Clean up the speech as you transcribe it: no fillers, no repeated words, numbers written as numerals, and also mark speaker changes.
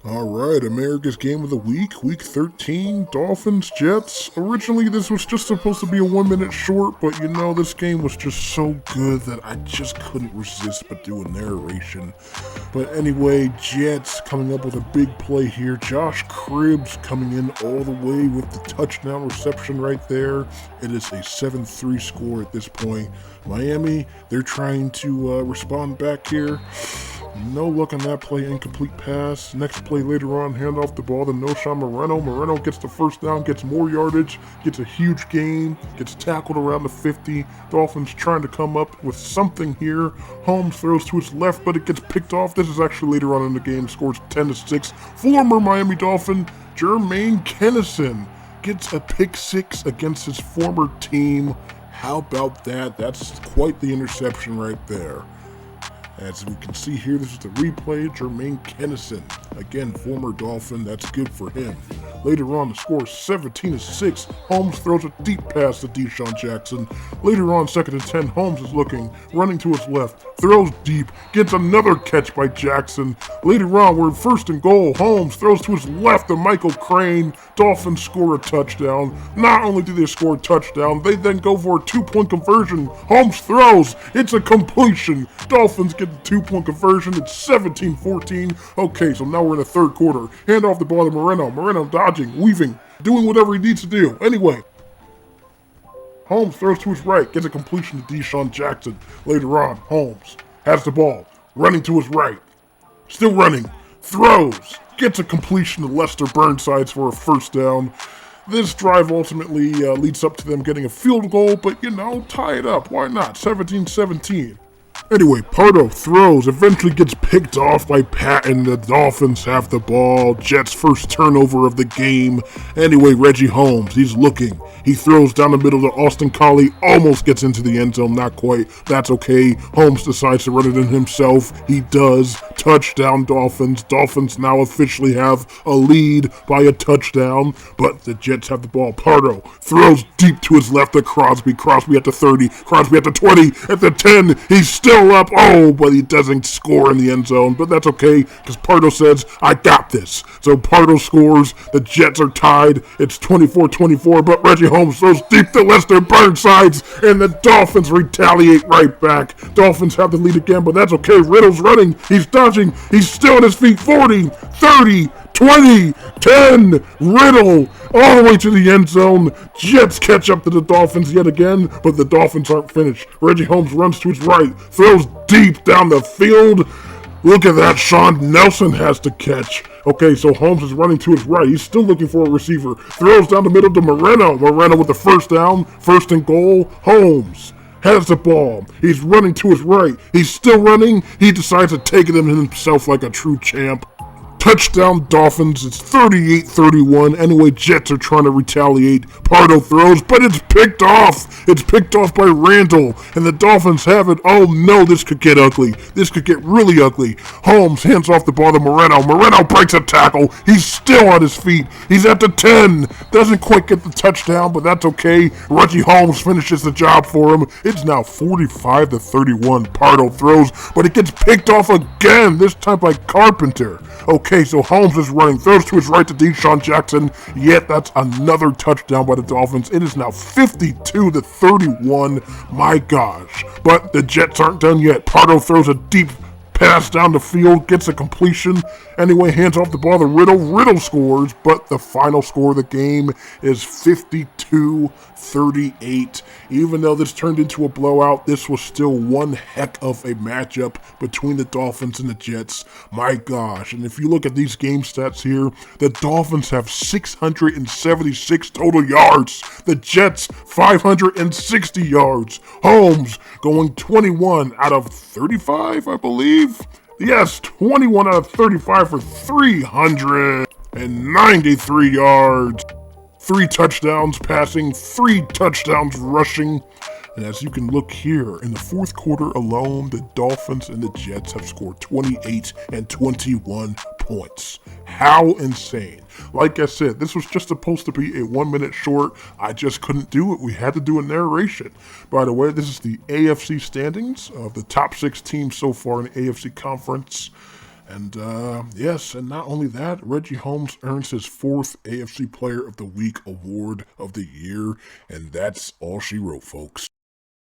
Speaker 1: All right, America's Game of the Week, Week 13, Dolphins, Jets. Originally, this was just supposed to be a 1 minute short, but this game was just so good that I just couldn't resist but do a narration. But anyway, Jets coming up with a big play here. Josh Cribbs coming in all the way with the touchdown reception right there. It is a 7-3 score at this point. Miami, they're trying to respond back here. No luck on that play, incomplete pass. Next play later on, hand off the ball to Noshawn Moreno. Moreno gets the first down, gets more yardage, gets a huge gain, gets tackled around the 50. Dolphins trying to come up with something here. Holmes throws to his left, but it gets picked off. This is actually later on in the game, scores 10-6. Former Miami Dolphin, Jermaine Kennison, gets a pick six against his former team. How about that? That's quite the interception right there. As we can see here, this is the replay. Jermaine Kennison, again, former Dolphin. That's good for him. Later on, the score is 17-6. Holmes throws a deep pass to Deshaun Jackson. Later on, 2nd and 10, Holmes is looking, running to his left, throws deep, gets another catch by Jackson. Later on, we're 1st and goal. Holmes throws to his left to Michael Crane. Dolphins score a touchdown. Not only do they score a touchdown, they then go for a 2-point conversion. Holmes throws. It's a completion. Dolphins get the 2-point conversion. It's 17-14. Okay, so now we're in the third quarter. Hand off the ball to Moreno. Moreno dodging, weaving, doing whatever he needs to do. Anyway, Holmes throws to his right, gets a completion to Deshaun Jackson. Later on, Holmes has the ball, running to his right, still running, throws, gets a completion to Lester Burnsides for a first down. This drive ultimately leads up to them getting a field goal, but tie it up. Why not? 17-17. Anyway, Pardo throws, eventually gets picked off by Patton. The Dolphins have the ball. Jets' first turnover of the game. Anyway, Reggie Holmes, he's looking. He throws down the middle to Austin Collie, almost gets into the end zone, not quite. That's okay. Holmes decides to run it in himself. He does. Touchdown, Dolphins. Dolphins now officially have a lead by a touchdown, but the Jets have the ball. Pardo throws deep to his left to Crosby. Crosby at the 30. Crosby at the 20. At the 10. He's still up. Oh, but he doesn't score in the end zone. But that's okay, because Pardo says, I got this. So Pardo scores. The Jets are tied. It's 24-24, but Reggie Holmes throws deep to Lester Burnsides, and the Dolphins retaliate right back. Dolphins have the lead again, but that's okay. Riddle's running. He's dodging. He's still on his feet. 40, 30, 20, 10. Riddle all the way to the end zone. Jets catch up to the Dolphins yet again, but the Dolphins aren't finished. Reggie Holmes runs to his right, throws deep down the field. Look at that, Sean Nelson has to catch. Okay, so Holmes is running to his right. He's still looking for a receiver. Throws down the middle to Moreno. Moreno with the first down, 1st and goal. Holmes has the ball. He's running to his right. He's still running. He decides to take it in himself like a true champ. Touchdown Dolphins, it's 38-31. Anyway, Jets are trying to retaliate. Pardo throws, but it's picked off. It's picked off by Randall, and the Dolphins have it. Oh no, this could get ugly. This could get really ugly. Holmes hands off the ball to Moreno. Moreno breaks a tackle. He's still on his feet. He's at the 10. Doesn't quite get the touchdown, but that's okay. Reggie Holmes finishes the job for him. It's now 45-31. Pardo throws, but it gets picked off again, this time by Carpenter. Okay, so Holmes is running, throws to his right to Deshaun Jackson, yet that's another touchdown by the Dolphins. It is now 52-31, my gosh. But the Jets aren't done yet. Pardo throws a deep pass down the field, gets a completion. Anyway, hands off the ball to Riddle. Riddle scores, but the final score of the game is 52-38. Even though this turned into a blowout, this was still one heck of a matchup between the Dolphins and the Jets. My gosh. And if you look at these game stats here, the Dolphins have 676 total yards. The Jets, 560 yards. Holmes going 21 out of 35, I believe. Yes, 21 out of 35 for 393 yards. 3 touchdowns passing, 3 touchdowns rushing. And as you can look here, in the fourth quarter alone, the Dolphins and the Jets have scored 28 and 21 points. How insane. Like I said, this was just supposed to be a 1 minute short. I just couldn't do it. We had to do a narration. By the way, this is the AFC standings of the top 6 teams so far in the AFC conference. And yes, and not only that, Reggie Holmes earns his 4th AFC Player of the Week award of the year, and that's all she wrote, folks.